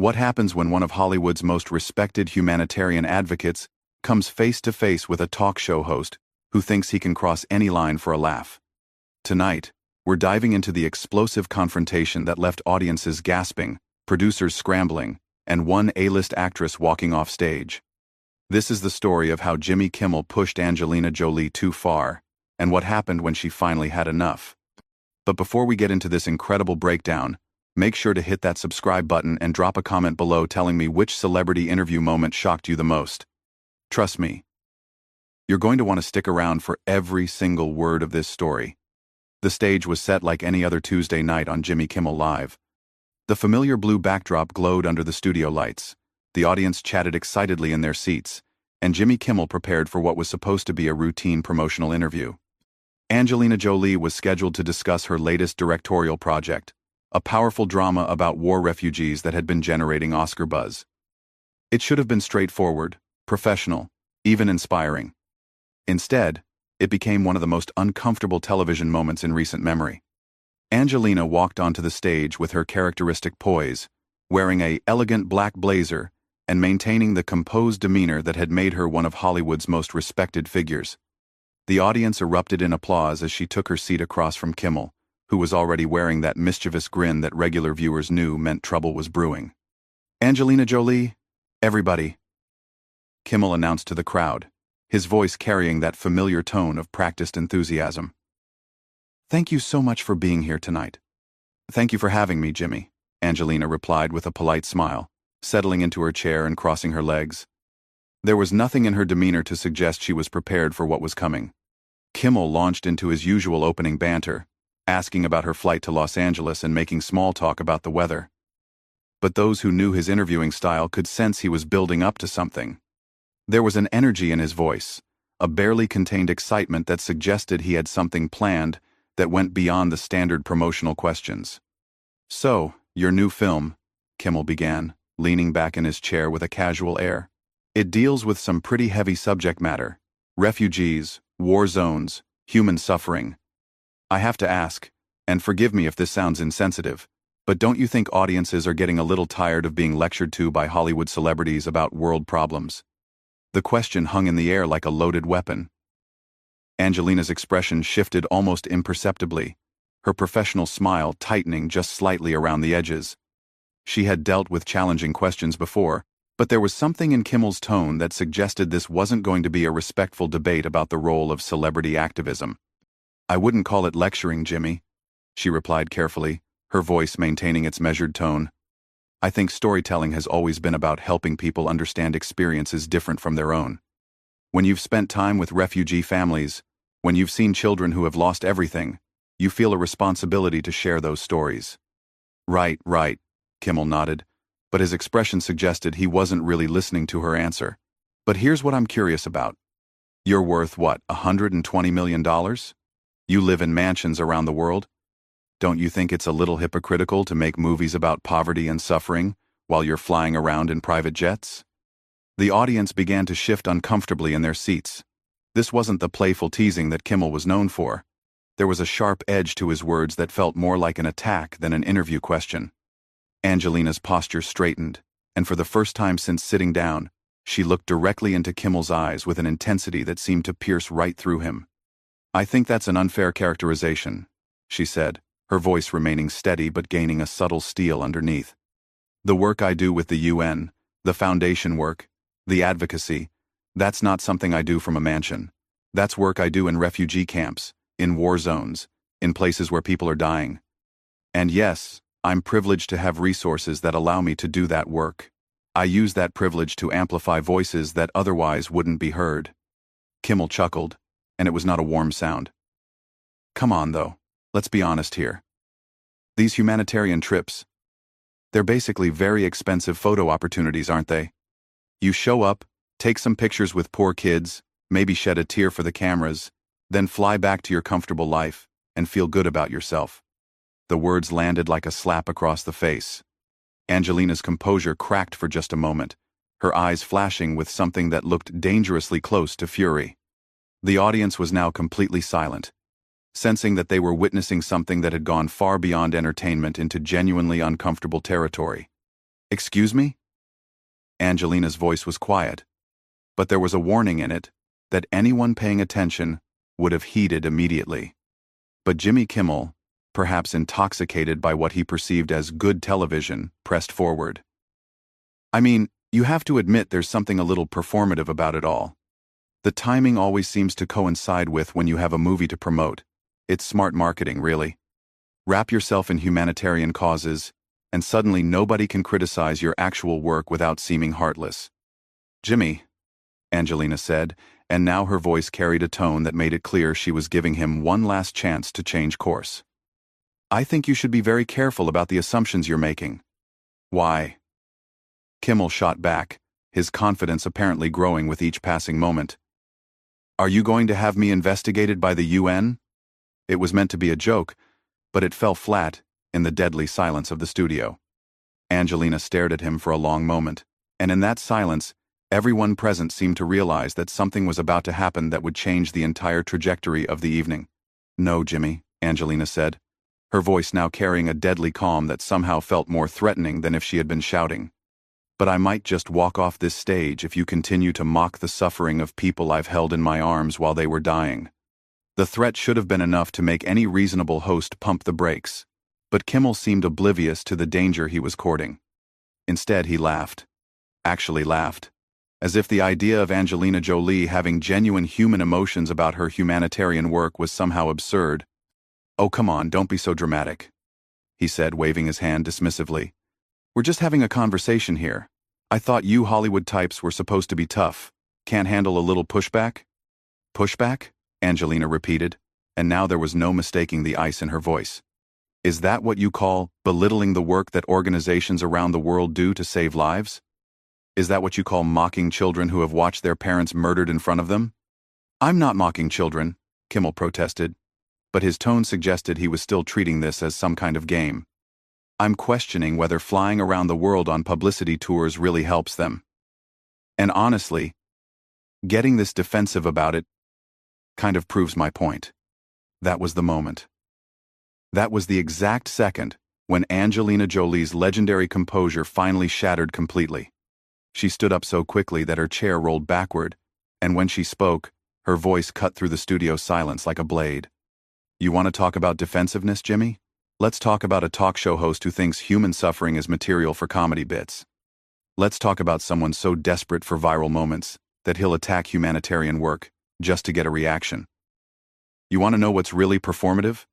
What happens when one of Hollywood's most respected humanitarian advocates comes face to face with a talk show host who thinks he can cross any line for a laugh? Tonight, we're diving into the explosive confrontation that left audiences gasping, producers scrambling, and one A-list actress walking off stage. This is the story of how Jimmy Kimmel pushed Angelina Jolie too far, and what happened when she finally had enough. But before we get into this incredible breakdown, make sure to hit that subscribe button and drop a comment below telling me which celebrity interview moment shocked you the most. Trust me, you're going to want to stick around for every single word of this story. The stage was set like any other Tuesday night on Jimmy Kimmel Live. The familiar blue backdrop glowed under the studio lights. The audience chatted excitedly in their seats, and Jimmy Kimmel prepared for what was supposed to be a routine promotional interview. Angelina Jolie was scheduled to discuss her latest directorial project, a powerful drama about war refugees that had been generating Oscar buzz. It should have been straightforward, professional, even inspiring. Instead, it became one of the most uncomfortable television moments in recent memory. Angelina walked onto the stage with her characteristic poise, wearing an elegant black blazer and maintaining the composed demeanor that had made her one of Hollywood's most respected figures. The audience erupted in applause as she took her seat across from Kimmel, who was already wearing that mischievous grin that regular viewers knew meant trouble was brewing. "Angelina Jolie, everybody," Kimmel announced to the crowd, his voice carrying that familiar tone of practiced enthusiasm. "Thank you so much for being here tonight." "Thank you for having me, Jimmy," Angelina replied with a polite smile, settling into her chair and crossing her legs. There was nothing in her demeanor to suggest she was prepared for what was coming. Kimmel launched into his usual opening banter, asking about her flight to Los Angeles and making small talk about the weather. But those who knew his interviewing style could sense he was building up to something. There was an energy in his voice, a barely contained excitement that suggested he had something planned that went beyond the standard promotional questions. "So, your new film," Kimmel began, leaning back in his chair with a casual air. "It deals with some pretty heavy subject matter: refugees, war zones, human suffering. I have to ask, and forgive me if this sounds insensitive, but don't you think audiences are getting a little tired of being lectured to by Hollywood celebrities about world problems?" The question hung in the air like a loaded weapon. Angelina's expression shifted almost imperceptibly, her professional smile tightening just slightly around the edges. She had dealt with challenging questions before, but there was something in Kimmel's tone that suggested this wasn't going to be a respectful debate about the role of celebrity activism. "I wouldn't call it lecturing, Jimmy," she replied carefully, her voice maintaining its measured tone. "I think storytelling has always been about helping people understand experiences different from their own. When you've spent time with refugee families, when you've seen children who have lost everything, you feel a responsibility to share those stories." Right, Kimmel nodded, but his expression suggested he wasn't really listening to her answer. "But here's what I'm curious about. You're worth, what, $120 million? You live in mansions around the world. Don't you think it's a little hypocritical to make movies about poverty and suffering while you're flying around in private jets?" The audience began to shift uncomfortably in their seats. This wasn't the playful teasing that Kimmel was known for. There was a sharp edge to his words that felt more like an attack than an interview question. Angelina's posture straightened, and for the first time since sitting down, she looked directly into Kimmel's eyes with an intensity that seemed to pierce right through him. "I think that's an unfair characterization," she said, her voice remaining steady but gaining a subtle steel underneath. "The work I do with the UN, the foundation work, the advocacy, that's not something I do from a mansion. That's work I do in refugee camps, in war zones, in places where people are dying. And yes, I'm privileged to have resources that allow me to do that work. I use that privilege to amplify voices that otherwise wouldn't be heard." Kimmel chuckled, and it was not a warm sound. "Come on, though. Let's be honest here. These humanitarian trips, they're basically very expensive photo opportunities, aren't they? You show up, take some pictures with poor kids, maybe shed a tear for the cameras, then fly back to your comfortable life and feel good about yourself." The words landed like a slap across the face. Angelina's composure cracked for just a moment, her eyes flashing with something that looked dangerously close to fury. The audience was now completely silent, sensing that they were witnessing something that had gone far beyond entertainment into genuinely uncomfortable territory. Excuse me? Angelina's voice was quiet, but there was a warning in it that anyone paying attention would have heeded immediately. But Jimmy Kimmel, perhaps intoxicated by what he perceived as good television, pressed forward. I mean, you have to admit there's something a little performative about it all. The timing always seems to coincide with when you have a movie to promote. It's smart marketing, really. Wrap yourself in humanitarian causes, and suddenly nobody can criticize your actual work without seeming heartless. Jimmy, Angelina said, and now her voice carried a tone that made it clear she was giving him one last chance to change course. I think you should be very careful about the assumptions you're making. Why? Kimmel shot back, his confidence apparently growing with each passing moment. Are you going to have me investigated by the UN? It was meant to be a joke, but it fell flat in the deadly silence of the studio. Angelina stared at him for a long moment, and in that silence, everyone present seemed to realize that something was about to happen that would change the entire trajectory of the evening. No, Jimmy, Angelina said, her voice now carrying a deadly calm that somehow felt more threatening than if she had been shouting. But I might just walk off this stage if you continue to mock the suffering of people I've held in my arms while they were dying. The threat should have been enough to make any reasonable host pump the brakes, but Kimmel seemed oblivious to the danger he was courting. Instead, he laughed. Actually laughed. As if the idea of Angelina Jolie having genuine human emotions about her humanitarian work was somehow absurd. Oh, come on, don't be so dramatic, he said, waving his hand dismissively. We're just having a conversation here. I thought you Hollywood types were supposed to be tough. Can't handle a little pushback? Pushback? Angelina repeated, and now there was no mistaking the ice in her voice. Is that what you call belittling the work that organizations around the world do to save lives? Is that what you call mocking children who have watched their parents murdered in front of them? I'm not mocking children, Kimmel protested, but his tone suggested he was still treating this as some kind of game. I'm questioning whether flying around the world on publicity tours really helps them. And honestly, getting this defensive about it kind of proves my point. That was the moment. That was the exact second when Angelina Jolie's legendary composure finally shattered completely. She stood up so quickly that her chair rolled backward, and when she spoke, her voice cut through the studio silence like a blade. You want to talk about defensiveness, Jimmy? Let's talk about a talk show host who thinks human suffering is material for comedy bits. Let's talk about someone so desperate for viral moments that he'll attack humanitarian work just to get a reaction. You want to know what's really performative?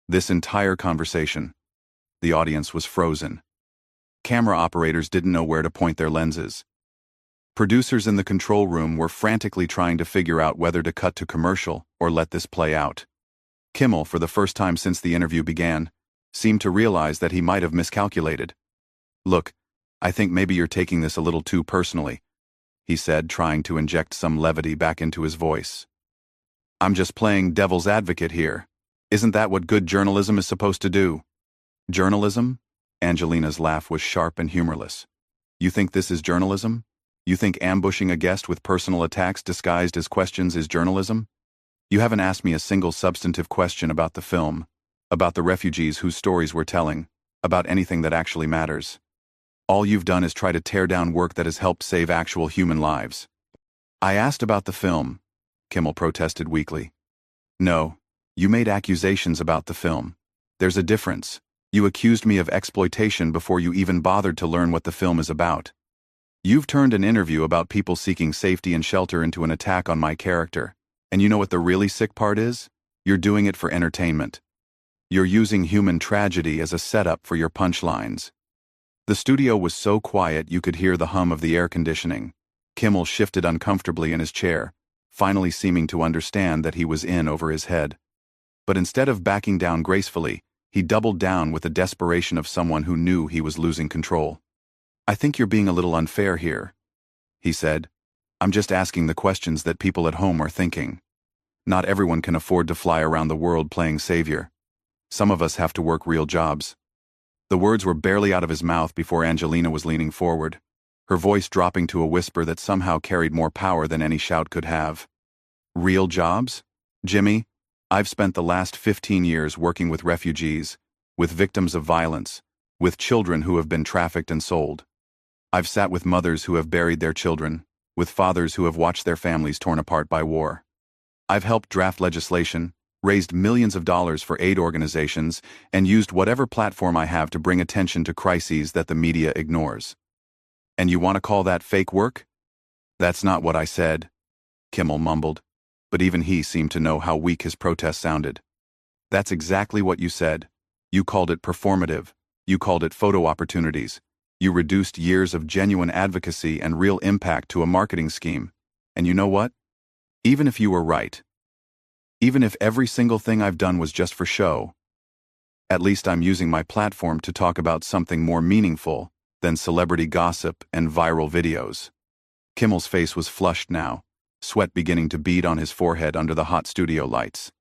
This entire conversation, the audience was frozen. Camera operators didn't know where to point their lenses. Producers in the control room were frantically trying to figure out whether to cut to commercial or let this play out. Kimmel, for the first time since the interview began, seemed to realize that he might have miscalculated. Look, I think maybe you're taking this a little too personally, he said, trying to inject some levity back into his voice. I'm just playing devil's advocate here. Isn't that what good journalism is supposed to do? Journalism? Angelina's laugh was sharp and humorless. You think this is journalism? You think ambushing a guest with personal attacks disguised as questions is journalism? You haven't asked me a single substantive question about the film, about the refugees whose stories we're telling, about anything that actually matters. All you've done is try to tear down work that has helped save actual human lives. I asked about the film, Kimmel protested weakly. No, you made accusations about the film. There's a difference. You accused me of exploitation before you even bothered to learn what the film is about. You've turned an interview about people seeking safety and shelter into an attack on my character. And you know what the really sick part is? You're doing it for entertainment. You're using human tragedy as a setup for your punchlines. The studio was so quiet you could hear the hum of the air conditioning. Kimmel shifted uncomfortably in his chair, finally seeming to understand that he was in over his head. But instead of backing down gracefully, he doubled down with the desperation of someone who knew he was losing control. I think you're being a little unfair here, he said. I'm just asking the questions that people at home are thinking. Not everyone can afford to fly around the world playing savior. Some of us have to work real jobs. The words were barely out of his mouth before Angelina was leaning forward, her voice dropping to a whisper that somehow carried more power than any shout could have. Real jobs? Jimmy, I've spent the last 15 years working with refugees, with victims of violence, with children who have been trafficked and sold. I've sat with mothers who have buried their children, with fathers who have watched their families torn apart by war. I've helped draft legislation, raised millions of dollars for aid organizations, and used whatever platform I have to bring attention to crises that the media ignores. And you want to call that fake work? That's not what I said, Kimmel mumbled, but even he seemed to know how weak his protest sounded. That's exactly what you said. You called it performative. You called it photo opportunities. You reduced years of genuine advocacy and real impact to a marketing scheme. And you know what? Even if you were right, even if every single thing I've done was just for show, at least I'm using my platform to talk about something more meaningful than celebrity gossip and viral videos. Kimmel's face was flushed now, sweat beginning to bead on his forehead under the hot studio lights.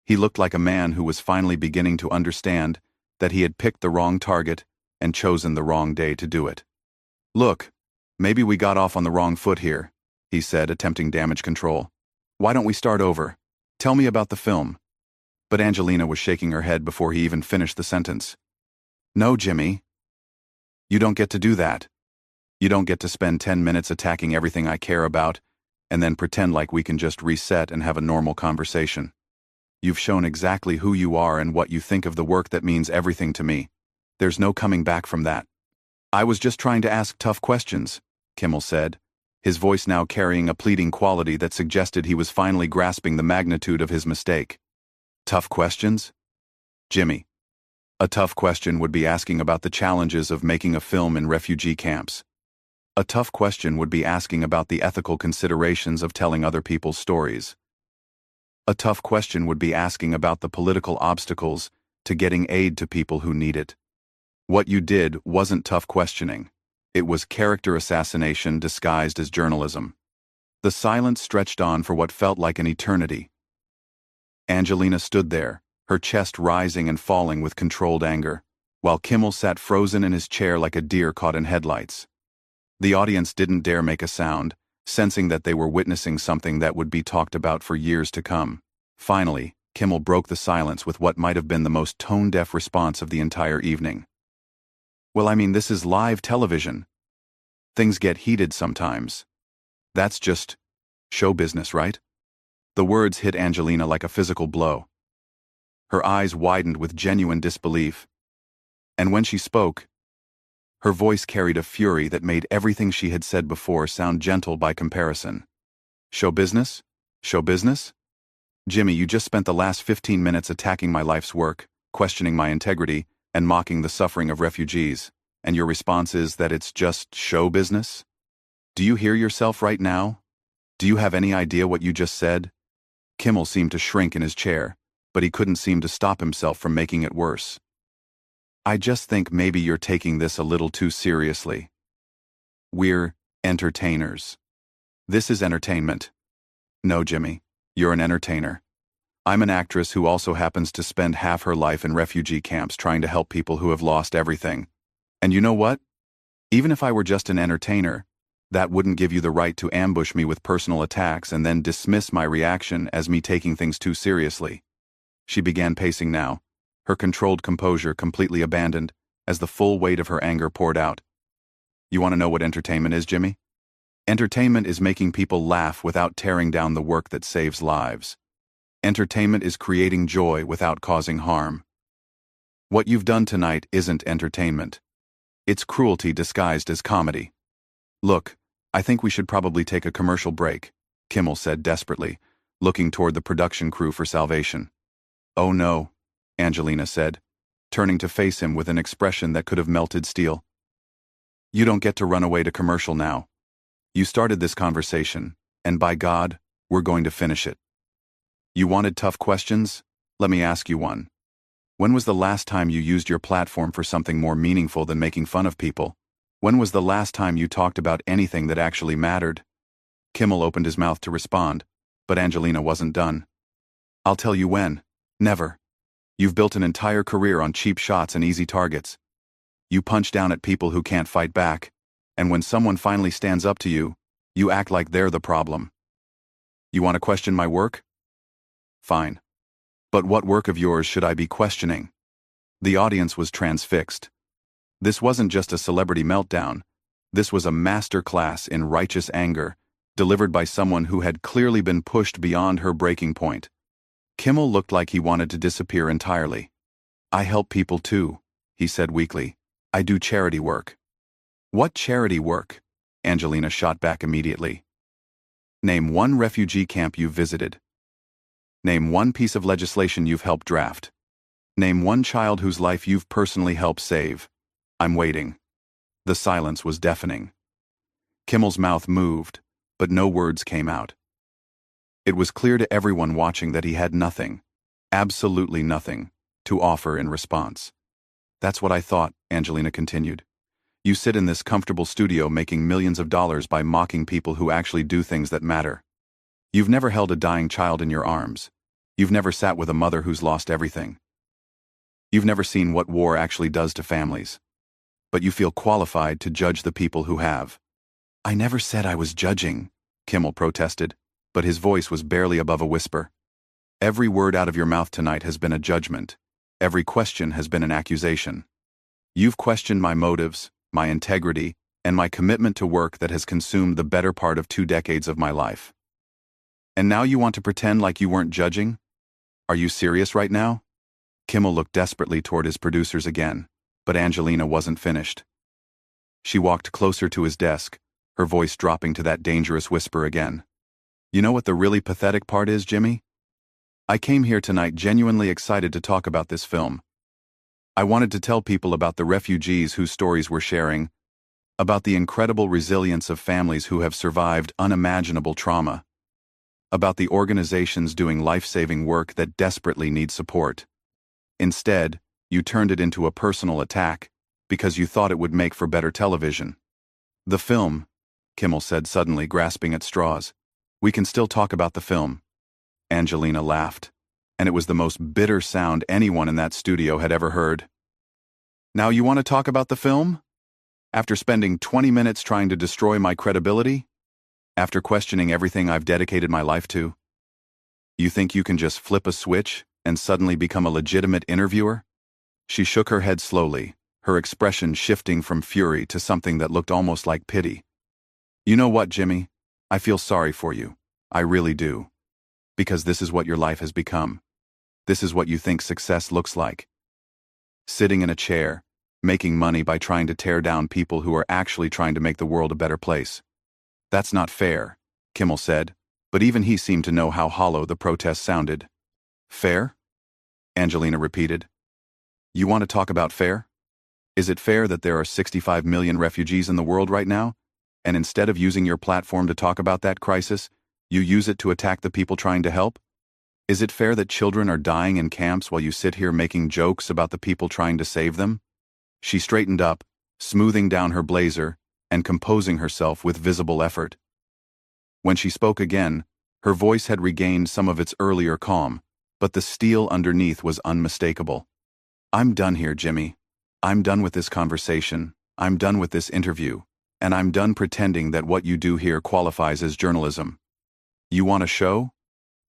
He looked like a man who was finally beginning to understand that he had picked the wrong target and chosen the wrong day to do it. Look, maybe we got off on the wrong foot here, he said, attempting damage control. Why don't we start over? Tell me about the film. But Angelina was shaking her head before he even finished the sentence. No, Jimmy. You don't get to do that. You don't get to spend 10 minutes attacking everything I care about and then pretend like we can just reset and have a normal conversation. You've shown exactly who you are and what you think of the work that means everything to me. There's no coming back from that. I was just trying to ask tough questions, Kimmel said, his voice now carrying a pleading quality that suggested he was finally grasping the magnitude of his mistake. Tough questions? Jimmy, a tough question would be asking about the challenges of making a film in refugee camps. A tough question would be asking about the ethical considerations of telling other people's stories. A tough question would be asking about the political obstacles to getting aid to people who need it. What you did wasn't tough questioning. It was character assassination disguised as journalism. The silence stretched on for what felt like an eternity. Angelina stood there, her chest rising and falling with controlled anger, while Kimmel sat frozen in his chair like a deer caught in headlights. The audience didn't dare make a sound, sensing that they were witnessing something that would be talked about for years to come. Finally, Kimmel broke the silence with what might have been the most tone-deaf response of the entire evening. Well, I mean, this is live television. Things get heated sometimes. That's just show business, right? The words hit Angelina like a physical blow. Her eyes widened with genuine disbelief. And when she spoke, her voice carried a fury that made everything she had said before sound gentle by comparison. Show business? Show business? Jimmy, you just spent the last 15 minutes attacking my life's work, questioning my integrity, and mocking the suffering of refugees, and your response is that it's just show business? Do you hear yourself right now? Do you have any idea what you just said? Kimmel seemed to shrink in his chair, but he couldn't seem to stop himself from making it worse. I just think maybe you're taking this a little too seriously. We're entertainers. This is entertainment. No, Jimmy, you're an entertainer. I'm an actress who also happens to spend half her life in refugee camps trying to help people who have lost everything. And you know what? Even if I were just an entertainer, that wouldn't give you the right to ambush me with personal attacks and then dismiss my reaction as me taking things too seriously. She began pacing now, her controlled composure completely abandoned, as the full weight of her anger poured out. You want to know what entertainment is, Jimmy? Entertainment is making people laugh without tearing down the work that saves lives. Entertainment is creating joy without causing harm. What you've done tonight isn't entertainment. It's cruelty disguised as comedy. Look, I think we should probably take a commercial break, Kimmel said desperately, looking toward the production crew for salvation. Oh no, Angelina said, turning to face him with an expression that could have melted steel. You don't get to run away to commercial now. You started this conversation, and by God, we're going to finish it. You wanted tough questions? Let me ask you one. When was the last time you used your platform for something more meaningful than making fun of people? When was the last time you talked about anything that actually mattered? Kimmel opened his mouth to respond, but Angelina wasn't done. I'll tell you when. Never. You've built an entire career on cheap shots and easy targets. You punch down at people who can't fight back, and when someone finally stands up to you, you act like they're the problem. You want to question my work? Fine. But what work of yours should I be questioning? The audience was transfixed. This wasn't just a celebrity meltdown. This was a master class in righteous anger, delivered by someone who had clearly been pushed beyond her breaking point. Kimmel looked like he wanted to disappear entirely. "I help people too," he said weakly. "I do charity work." "What charity work?" Angelina shot back immediately. "Name one refugee camp you've visited. Name one piece of legislation you've helped draft. Name one child whose life you've personally helped save. I'm waiting." The silence was deafening. Kimmel's mouth moved, but no words came out. It was clear to everyone watching that he had nothing, absolutely nothing, to offer in response. "That's what I thought," Angelina continued. "You sit in this comfortable studio making millions of dollars by mocking people who actually do things that matter. You've never held a dying child in your arms. You've never sat with a mother who's lost everything. You've never seen what war actually does to families. But you feel qualified to judge the people who have." "I never said I was judging," Kimmel protested, but his voice was barely above a whisper. "Every word out of your mouth tonight has been a judgment. Every question has been an accusation. You've questioned my motives, my integrity, and my commitment to work that has consumed the better part of 2 decades of my life. And now you want to pretend like you weren't judging? Are you serious right now?" Kimmel looked desperately toward his producers again, but Angelina wasn't finished. She walked closer to his desk, her voice dropping to that dangerous whisper again. "You know what the really pathetic part is, Jimmy? I came here tonight genuinely excited to talk about this film. I wanted to tell people about the refugees whose stories we're sharing, about the incredible resilience of families who have survived unimaginable trauma, about the organizations doing life-saving work that desperately need support. Instead, you turned it into a personal attack because you thought it would make for better television." "The film," Kimmel said suddenly, grasping at straws. "We can still talk about the film." Angelina laughed, and it was the most bitter sound anyone in that studio had ever heard. "Now you want to talk about the film? After spending 20 minutes trying to destroy my credibility? After questioning everything I've dedicated my life to? You think you can just flip a switch and suddenly become a legitimate interviewer?" She shook her head slowly, her expression shifting from fury to something that looked almost like pity. "You know what, Jimmy? I feel sorry for you. I really do. Because this is what your life has become. This is what you think success looks like. Sitting in a chair, making money by trying to tear down people who are actually trying to make the world a better place. That's not fair," Kimmel said, but even he seemed to know how hollow the protest sounded. "Fair?" Angelina repeated. "You want to talk about fair? Is it fair that there are 65 million refugees in the world right now, and instead of using your platform to talk about that crisis, you use it to attack the people trying to help? Is it fair that children are dying in camps while you sit here making jokes about the people trying to save them?" She straightened up, smoothing down her blazer and composing herself with visible effort. When she spoke again, her voice had regained some of its earlier calm, but the steel underneath was unmistakable. "I'm done here, Jimmy. I'm done with this conversation. I'm done with this interview. And I'm done pretending that what you do here qualifies as journalism. You want a show?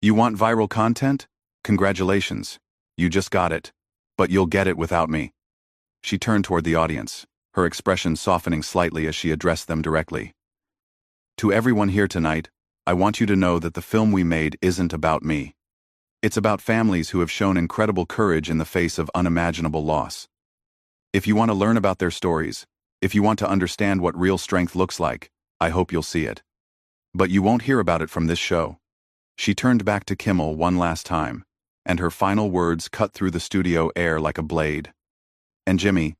You want viral content? Congratulations. You just got it. But you'll get it without me." She turned toward the audience, her expression softening slightly as she addressed them directly. "To everyone here tonight, I want you to know that the film we made isn't about me. It's about families who have shown incredible courage in the face of unimaginable loss. If you want to learn about their stories, if you want to understand what real strength looks like, I hope you'll see it. But you won't hear about it from this show." She turned back to Kimmel one last time, and her final words cut through the studio air like a blade. "And Jimmy,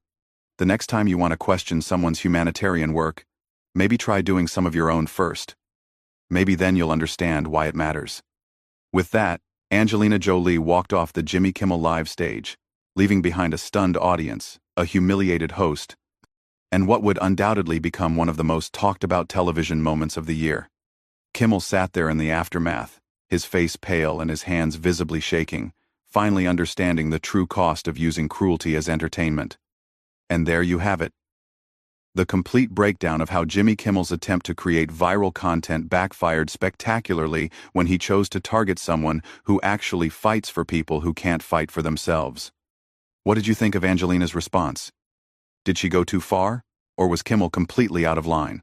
the next time you want to question someone's humanitarian work, maybe try doing some of your own first. Maybe then you'll understand why it matters." With that, Angelina Jolie walked off the Jimmy Kimmel Live stage, leaving behind a stunned audience, a humiliated host, and what would undoubtedly become one of the most talked-about television moments of the year. Kimmel sat there in the aftermath, his face pale and his hands visibly shaking, finally understanding the true cost of using cruelty as entertainment. And there you have it. The complete breakdown of how Jimmy Kimmel's attempt to create viral content backfired spectacularly when he chose to target someone who actually fights for people who can't fight for themselves. What did you think of Angelina's response? Did she go too far, or was Kimmel completely out of line?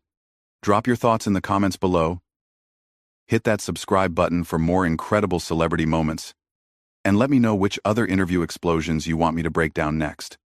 Drop your thoughts in the comments below. Hit that subscribe button for more incredible celebrity moments. And let me know which other interview explosions you want me to break down next.